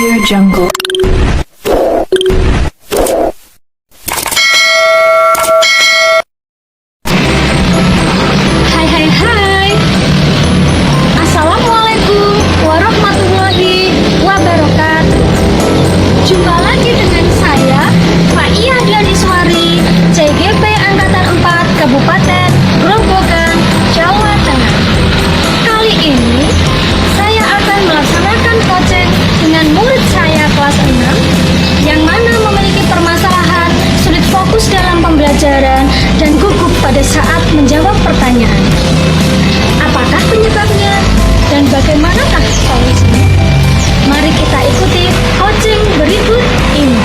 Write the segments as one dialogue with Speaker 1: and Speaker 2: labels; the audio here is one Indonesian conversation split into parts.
Speaker 1: Jungle.
Speaker 2: Hai hai hai. Assalamualaikum warahmatullahi wabarakatuh. Jumpa lagi dengan saya Faiyah Dianiswari, CGP Angkatan 4 Kabupaten Grobogan, Jawa Tengah. Kali ini saya akan melaksanakan coaching dengan murid saya kelas 6 yang mana memiliki permasalahan sulit fokus dalam pembelajaran dan gugup pada saat menjawab pertanyaan. Apakah penyebabnya dan bagaimanakah solusinya? Mari kita ikuti coaching berikut ini.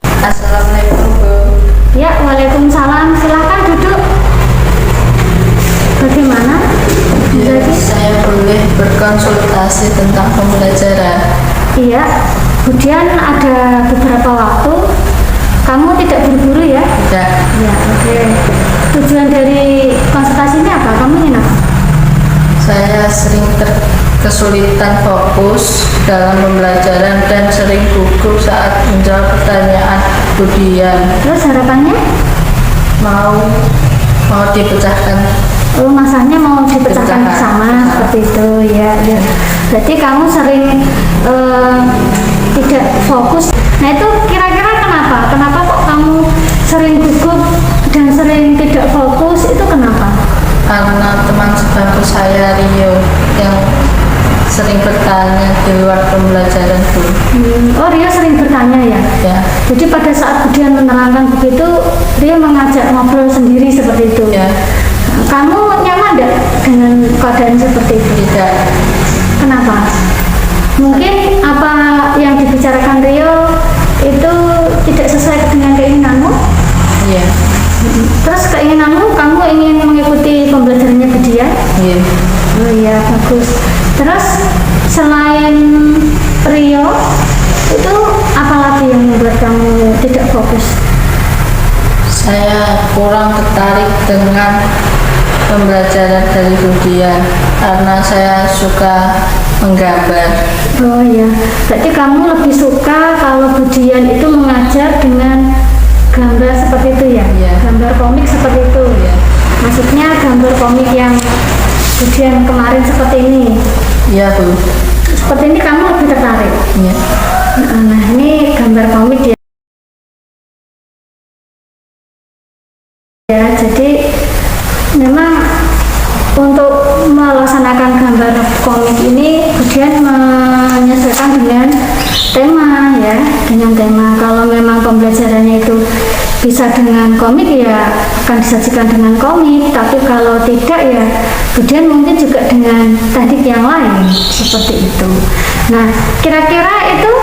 Speaker 3: Assalamualaikum Bu.
Speaker 2: Ya, waalaikumsalam. Silakan duduk. Bagaimana?
Speaker 3: Ya, saya boleh berkonsultasi tentang pembelajaran.
Speaker 2: Iya. Kemudian ada beberapa waktu. Kamu tidak buru-buru ya?
Speaker 3: Tidak,
Speaker 2: Ya, oke. Tujuan dari konsultasi ini apa? Kamu ingin apa?
Speaker 3: saya sering kesulitan fokus dalam pembelajaran dan sering gugup saat menjawab pertanyaan ujian.
Speaker 2: Terus harapannya?
Speaker 3: Mau dipecahkan.
Speaker 2: Oh, masalahnya mau dipecahkan bersama seperti itu ya. Ya. Berarti kamu sering tidak fokus. Nah itu kira-kira kenapa? Kenapa kok kamu sering gugup dan sering tidak fokus? Itu kenapa?
Speaker 3: Karena teman sebangku saya Rio yang sering bertanya di luar pembelajaran Bu.
Speaker 2: Oh, Rio sering bertanya ya?
Speaker 3: Ya,
Speaker 2: Jadi pada saat ujian menerangkan begitu, Rio mengajak ngobrol sendiri seperti itu.
Speaker 3: ya,
Speaker 2: Kamu nyaman enggak dengan keadaan seperti itu?
Speaker 3: tidak.
Speaker 2: Kenapa? Mungkin dibicarakan Rio itu tidak sesuai dengan keinginanmu?
Speaker 3: Iya.
Speaker 2: Terus keinginanmu, kamu ingin mengikuti pembelajarannya Budian?
Speaker 3: Iya.
Speaker 2: Oh iya, bagus. Terus selain Rio, itu apa lagi yang membuat kamu tidak fokus?
Speaker 3: Saya kurang tertarik dengan pembelajaran dari Budian karena saya suka menggambar.
Speaker 2: Oh iya, berarti kamu lebih suka kalau Budian itu mengajar dengan gambar seperti itu ya?
Speaker 3: Iya.
Speaker 2: Gambar komik seperti itu ya? Maksudnya gambar komik yang Budian kemarin seperti ini?
Speaker 3: Iya, Bu.
Speaker 2: Seperti ini kamu lebih tertarik?
Speaker 3: Iya.
Speaker 2: Nah, ini gambar komik ya. Ya, jadi memang untuk melaksanakan gambar komik ini Budian menyesuaikan dengan tema ya, dengan tema. Kalau memang pembelajarannya itu bisa dengan komik ya akan disajikan dengan komik, tapi kalau tidak ya Budian mungkin juga dengan teknik yang lain seperti itu. Nah, kira-kira itu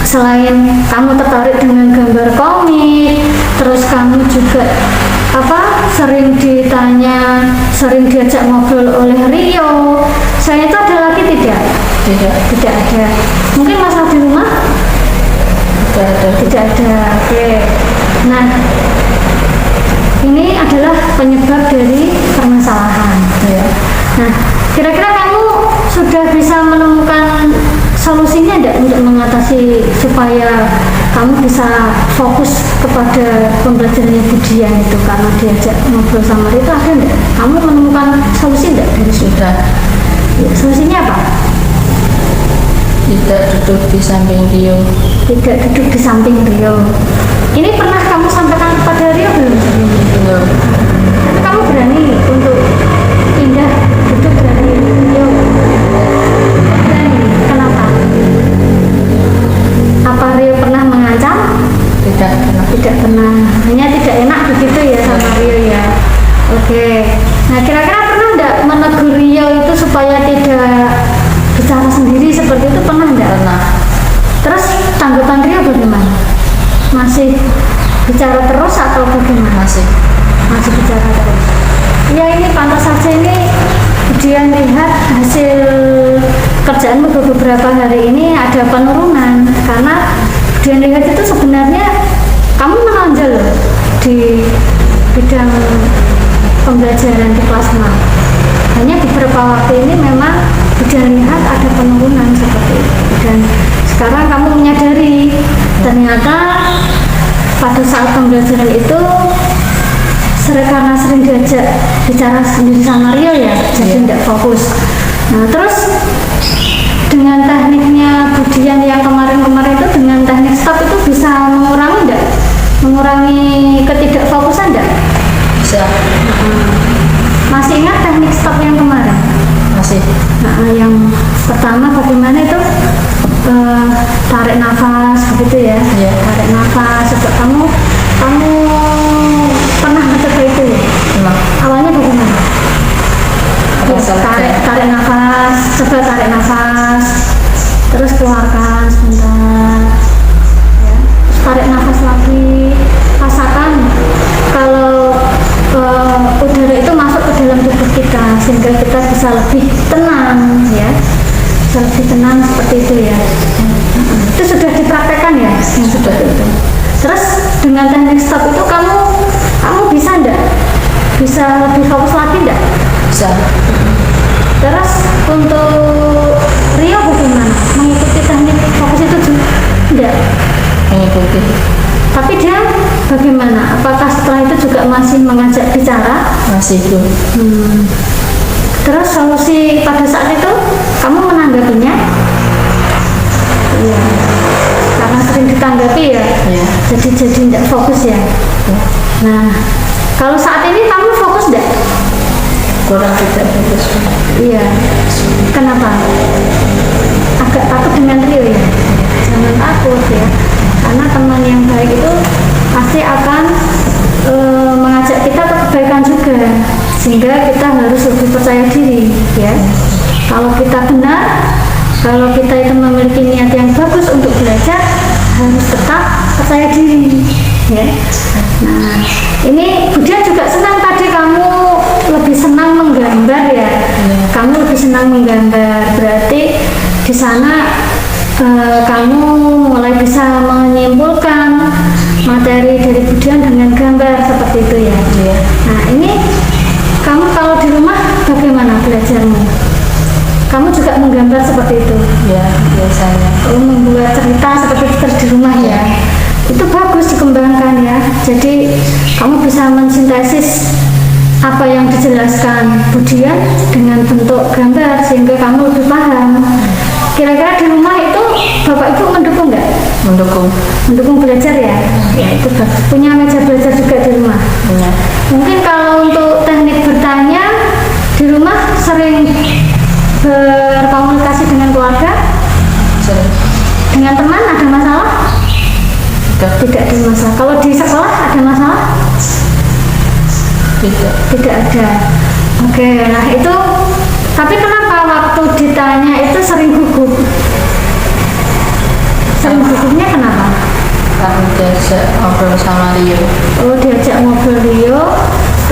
Speaker 2: selain kamu tertarik dengan gambar komik, terus kamu juga sering ditanya, sering diajak ngobrol oleh Rio, saya itu ada lagi tidak? Tidak ada. Mungkin masalah di rumah? Tidak ada. Oke. Nah, ini adalah penyebab dari permasalahan.
Speaker 3: Iya.
Speaker 2: Nah, kira-kira kamu sudah bisa menemukan solusinya tidak untuk mengatasi supaya kamu bisa fokus kepada pembelajarannya Budian itu karena diajak ngobrol sama itu ada enggak? Kamu menemukan solusi enggak dari
Speaker 3: Sudah.
Speaker 2: Ya, solusinya apa?
Speaker 3: Tidak duduk di samping Rio.
Speaker 2: Tidak duduk di samping Rio. Ini pernah kamu sampaikan kepada Rio belum sebelumnya?
Speaker 3: Belum.
Speaker 2: Tapi kamu berani untuk pindah duduk dari Rio? Berani. Kenapa? Apa Rio pernah mengancam?
Speaker 3: Tidak pernah.
Speaker 2: Tidak pernah. Hanya tidak enak begitu ya sama Rio ya. Oke. Nah, kira-kira pernah enggak menegur Rio itu supaya tidak bicara sendiri seperti itu, pernah enggak?
Speaker 3: Pernah.
Speaker 2: Terus tanggapan Rio bagaimana? Masih bicara terus atau bagaimana? Masih bicara terus. Ya, ini pantas saja ini Budian lihat hasil kerjaanmu beberapa hari ini ada penurunan karena Budian lihat itu sebenarnya kamu menonjol loh di bidang pembelajaran di kelas 6. Hanya beberapa waktu ini memang Budian lihat ada penurunan seperti itu, dan sekarang kamu menyadari ternyata pada saat pembelajaran itu karena sering diajak bicara sendiri sama Rio ya, jadi tidak fokus. Nah, terus dengan tekniknya Budian yang kemarin-kemarin itu, dengan teknik stop itu bisa mengurangi enggak? Mengurangi ketidakfokusan enggak?
Speaker 3: Bisa.
Speaker 2: Masih ingat teknik stop yang kemarin?
Speaker 3: Masih.
Speaker 2: Nah, yang pertama bagaimana itu? Tarik nafas begitu ya?
Speaker 3: Iya.
Speaker 2: Tarik nafas. Coba kamu pernah mencoba itu ya?
Speaker 3: Pernah.
Speaker 2: Awalnya bagaimana?
Speaker 3: Apa salahnya?
Speaker 2: Tarik nafas, coba tarik nafas, terus keluarkan sebentar, ya. Tarik nafas lagi, rasakan kalau udara itu masuk ke dalam tubuh kita sehingga kita bisa lebih tenang ya, bisa lebih tenang seperti itu ya. Itu sudah dipraktekkan ya? Yang sudah itu. Terus dengan teknik stop itu kamu bisa enggak? Bisa lebih fokus lagi enggak?
Speaker 3: Bisa.
Speaker 2: Terus untuk Rio bagaimana? Mengikuti teknik fokus itu juga enggak?
Speaker 3: Mengikuti.
Speaker 2: Tapi dia bagaimana? Apakah setelah itu juga masih mengajak bicara?
Speaker 3: Masih, Bu.
Speaker 2: Terus solusi pada saat itu kamu menanggapinya? Iya. Karena sering ditanggapi ya.
Speaker 3: Iya.
Speaker 2: Jadi tidak fokus ya. Nah, kalau saat ini kamu fokus enggak?
Speaker 3: Kurang tidak fokus.
Speaker 2: Iya. Kenapa? Agak takut dengan Rio ya? Jangan takut ya. Karena teman yang baik itu pasti akan mengajak kita ke kebaikan juga, sehingga kita harus lebih percaya diri ya. Kalau kita benar, Kalau kita itu memiliki niat yang bagus untuk belajar, harus tetap percaya diri, ya. Nah, ini Budia juga senang tadi kamu lebih senang menggambar ya. Kamu lebih senang menggambar, berarti di sana kamu mulai bisa menyimpulkan materi dari Budian dengan gambar seperti itu ya. Nah, ini kamu kalau di rumah bagaimana belajarmu? Kamu juga menggambar seperti itu?
Speaker 3: Ya, biasanya.
Speaker 2: Membuat cerita seperti itu terus di rumah ya? Itu bagus dikembangkan ya. Jadi kamu bisa mensintesis apa yang dijelaskan Budian dengan bentuk gambar sehingga kamu lebih paham. Kira-kira di rumah itu Bapak Ibu mendukung nggak?
Speaker 3: Mendukung.
Speaker 2: Mendukung belajar ya? Ya itu bagus. Punya meja belajar juga di rumah?
Speaker 3: Punya.
Speaker 2: Mungkin kalau untuk teknik bertanya di rumah sering berkomunikasi dengan keluarga?
Speaker 3: Sering.
Speaker 2: Dengan teman ada masalah? Tidak ada masalah. Kalau di sekolah ada masalah? Tidak ada. Oke, nah itu. Tapi kenapa waktu ditanya itu sering gugup? Sering gugupnya kenapa?
Speaker 3: Karena diajak ngobrol sama Rio.
Speaker 2: Oh, diajak ngobrol Rio,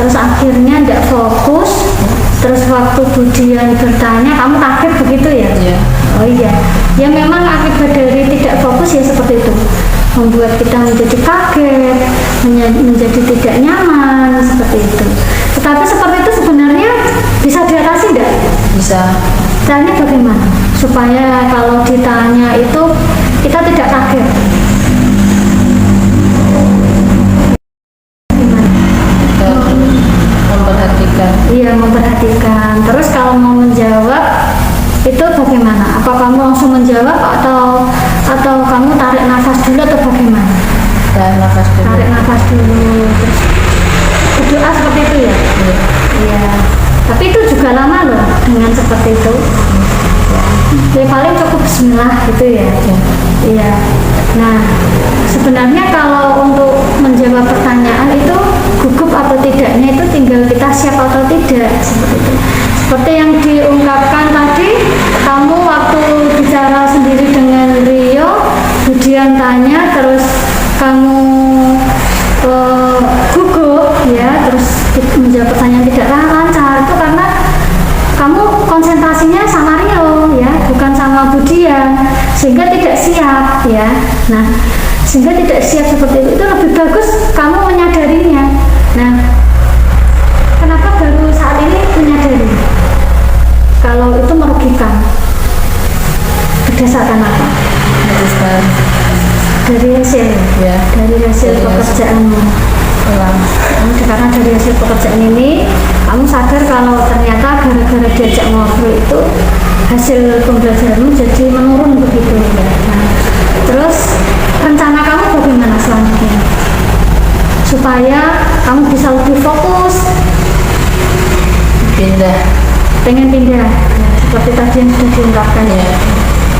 Speaker 2: terus akhirnya tidak fokus. Terus waktu Budian bertanya, kamu kaget begitu ya?
Speaker 3: Iya.
Speaker 2: Oh iya, ya memang akibat dari tidak fokus ya seperti itu, membuat kita menjadi kaget, menjadi tidak nyaman seperti itu. Tetapi seperti itu sebenarnya bisa diatasi tidak?
Speaker 3: Bisa.
Speaker 2: Caranya bagaimana? Supaya kalau ditanya itu kita tidak kaget.
Speaker 3: Memperhatikan.
Speaker 2: Iya, memperhatikan. Terus kalau mau menjawab itu bagaimana? Apa kamu langsung menjawab atau kamu tarik nafas dulu atau bagaimana?
Speaker 3: Dan nafas dulu.
Speaker 2: Tarik nafas dulu. Terus berdoa seperti itu ya?
Speaker 3: Iya.
Speaker 2: Iya. Tapi itu juga lama loh dengan seperti itu. Ya paling cukup bismillah gitu ya. Iya. Nah, sebenarnya kalau untuk menjawab pertanyaan itu gugup atau tidaknya itu tinggal kita siap atau tidak seperti itu. Seperti yang diungkapkan tadi, kamu waktu bicara sendiri dengan Rio, Budian tanya terus kamu gugup ya, terus menjawab pertanyaan tidak lancar itu karena kamu konsentrasinya sama Rio ya, bukan sama Budian, sehingga tidak siap ya. Nah, sehingga tidak siap seperti itu lebih bagus kamu menyadarinya. Nah, kenapa baru saat ini menyadari kalau itu merugikan? Berdasarkan apa? Dari hasil
Speaker 3: Ya.
Speaker 2: Dari hasil
Speaker 3: Dari
Speaker 2: pekerjaanmu. Karena dari hasil pekerjaan ini kamu sadar kalau ternyata gara-gara diajak ngobrol itu hasil pembelajaranmu jadi menurun begitu ya. Nah, terus rencana kamu bagaimana selanjutnya supaya kamu bisa lebih fokus?
Speaker 3: Pindah.
Speaker 2: Pengen pindah seperti tadi yang sudah diungkapkan ya,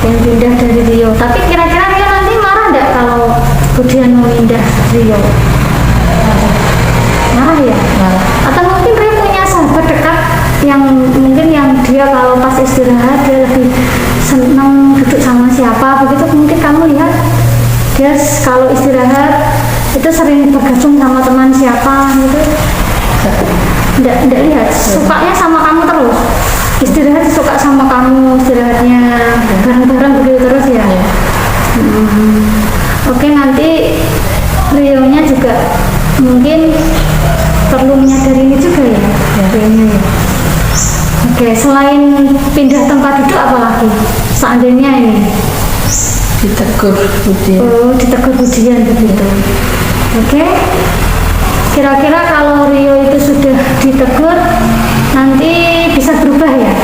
Speaker 2: pengen pindah dari Rio. Tapi kira-kira Rio nanti marah enggak kalau Budian mau pindah Rio? Marah ya?
Speaker 3: Marah.
Speaker 2: Atau mungkin Rio punya sahabat dekat yang mungkin yang dia kalau pas istirahat dia lebih senang duduk sama siapa begitu, mungkin kamu lihat dia kalau istirahat itu sering bergabung sama teman siapa gitu. Enggak lihat, sukanya sama kamu terus, istirahat suka sama kamu, istirahatnya bareng-bareng begitu terus ya. Oke, nanti Rio-nya juga mungkin perlu menyadari ini juga ya, Rio-nya ya. Oke, selain pindah tempat duduk apa lagi? Seandainya ini
Speaker 3: Ditegur Budian.
Speaker 2: oh, ditegur Budian begitu. Oke, kira-kira kalau Rio itu sudah ditegur nanti bisa berubah ya?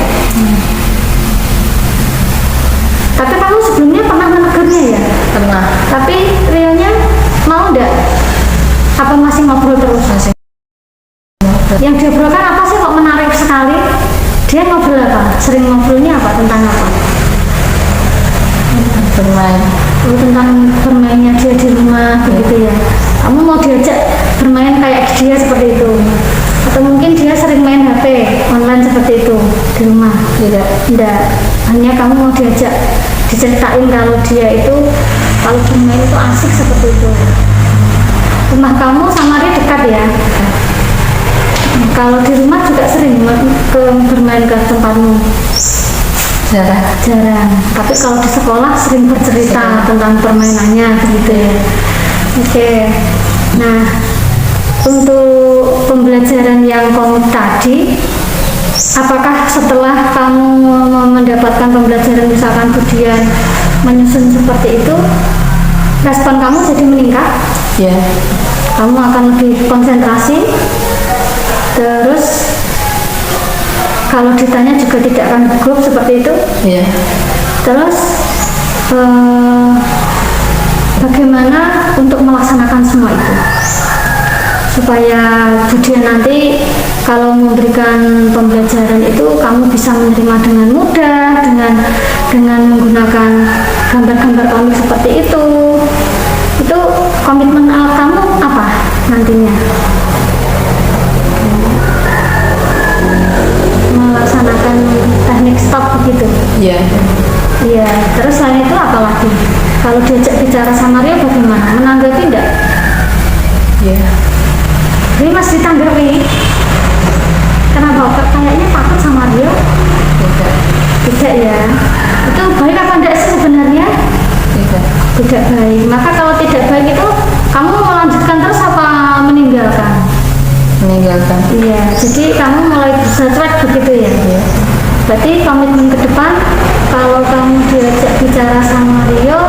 Speaker 2: Tapi kamu sebelumnya pernah menegurnya ya?
Speaker 3: Pernah.
Speaker 2: Tapi Rio-nya mau enggak? Apa masih ngobrol terus?
Speaker 3: Masih.
Speaker 2: Yang diobrolkan apa sih kok menarik sekali? Dia ngobrol apa? Sering ngobrolnya apa? Tentang apa?
Speaker 3: Bermain.
Speaker 2: Oh, tentang bermainnya dia di rumah begitu ya. Kamu mau diajak bermain kayak dia seperti itu? Atau mungkin dia sering main HP online seperti itu di rumah?
Speaker 3: Tidak.
Speaker 2: Tidak. hanya kamu mau diajak diceritain kalau dia itu kalau bermain itu asik seperti itu. Rumah kamu sama dia dekat ya? Kalau di rumah juga sering bermain ke tempatmu? Jarang. Tapi kalau di sekolah sering bercerita tentang permainannya begitu ya. Oke. Nah, untuk pembelajaran yang komit tadi, apakah setelah kamu mendapatkan pembelajaran misalkan Budian menyusun seperti itu, respon kamu jadi meningkat?
Speaker 3: Ya.
Speaker 2: Kamu akan lebih konsentrasi, terus kalau ditanya juga tidak akan gugup seperti itu.
Speaker 3: Iya.
Speaker 2: Terus bagaimana untuk melaksanakan semua itu supaya Budian nanti kalau memberikan pembelajaran itu kamu bisa menerima dengan mudah dengan menggunakan gambar-gambar komik seperti itu komitmen kamu apa nantinya? Melaksanakan teknik stop begitu.
Speaker 3: Iya.
Speaker 2: Iya, terus selain itu apa lagi? Kalau diajak bicara sama Rio bagaimana? Menanggapi enggak?
Speaker 3: Iya.
Speaker 2: Rio masih ditanggapi. Kenapa? Kayaknya takut sama Rio? Tidak ya. Itu baik apa enggak sih sebenarnya? Tidak baik. Maka kalau tidak baik itu kamu melanjutkan terus apa meninggalkan?
Speaker 3: Meninggalkan.
Speaker 2: Iya, jadi kamu mulai bisa cuek begitu ya?
Speaker 3: Iya.
Speaker 2: Berarti komitmen ke depan kalau kamu diajak bicara sama Rio,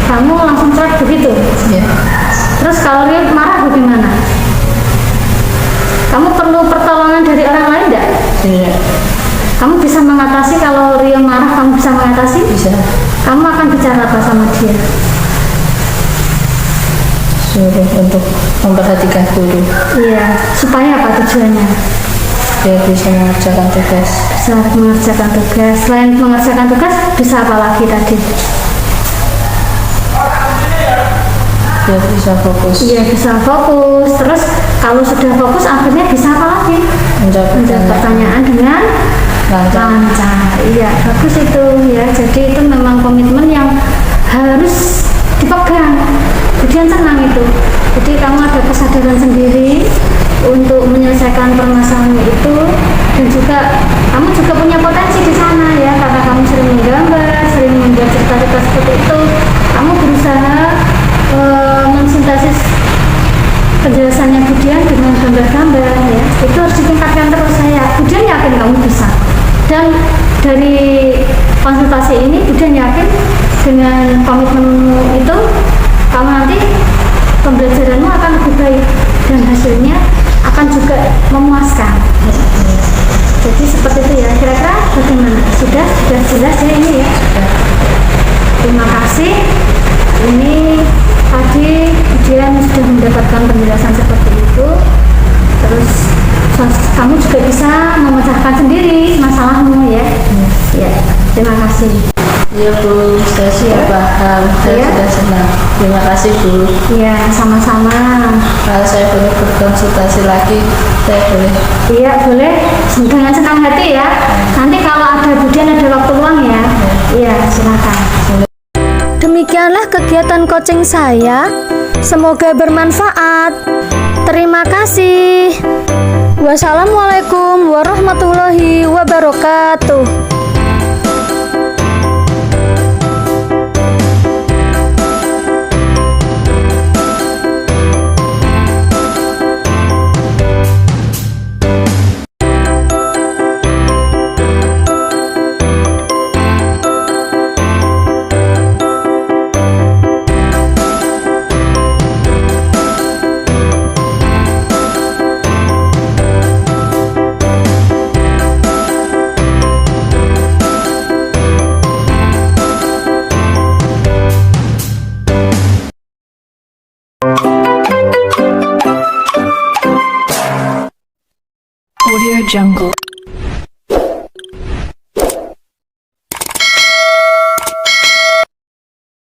Speaker 2: kamu langsung cuek begitu?
Speaker 3: Iya.
Speaker 2: Terus kalau Rio marah bagaimana? Kamu perlu pertolongan dari orang lain enggak?
Speaker 3: Iya.
Speaker 2: Kamu bisa mengatasi kalau Rio marah, kamu bisa mengatasi?
Speaker 3: Bisa.
Speaker 2: Kamu akan bicara apa sama dia?
Speaker 3: Suruh untuk memperhatikan guru.
Speaker 2: Iya, supaya apa tujuannya?
Speaker 3: Biar bisa mengerjakan tugas.
Speaker 2: Bisa mengerjakan tugas. Selain mengerjakan tugas, bisa apa lagi tadi?
Speaker 3: Biar bisa fokus.
Speaker 2: Iya, bisa fokus. Terus kalau sudah fokus, akhirnya bisa apa lagi?
Speaker 3: Menjawab
Speaker 2: Pertanyaan dengan lancar. Iya, bagus itu ya. Jadi itu memang komitmen yang harus dipegang. Kemudian senang itu. Jadi kamu ada kesadaran sendiri untuk menyelesaikan permasalahan itu, dan juga kamu juga punya potensi di sana ya, karena kamu sering menggambar, sering membuat cerita-cerita seperti itu. Kamu berusaha mensintesis penjelasannya Budian dengan gambar-gambar ya. Itu harus ditingkatkan terus saya. Budian yakin kamu bisa. Dan dari konsultasi ini Budian yakin dengan komitmenmu itu kamu nanti pembelajaranmu akan lebih baik dan hasilnya akan juga memuaskan. Jadi seperti itu ya. Kira-kira bagaimana? Sudah jelas ya ini ya. Terima kasih. Ini tadi Budian sudah mendapatkan penjelasan seperti itu. Terus kamu juga bisa memecahkan sendiri masalahmu ya. Ya, terima kasih.
Speaker 3: Iya Bu, saya sudah paham. Saya sudah senang. Terima kasih Bu.
Speaker 2: Iya, sama-sama.
Speaker 3: Kalau saya boleh berkonsultasi lagi, saya boleh.
Speaker 2: Iya, boleh. Dengan senang hati ya. Nanti kalau ada Budian ada waktu luang ya. Iya, silakan. Demikianlah kegiatan coaching saya. Semoga bermanfaat. Terima kasih. Wassalamualaikum warahmatullahi wabarakatuh.
Speaker 1: Audio Jungle.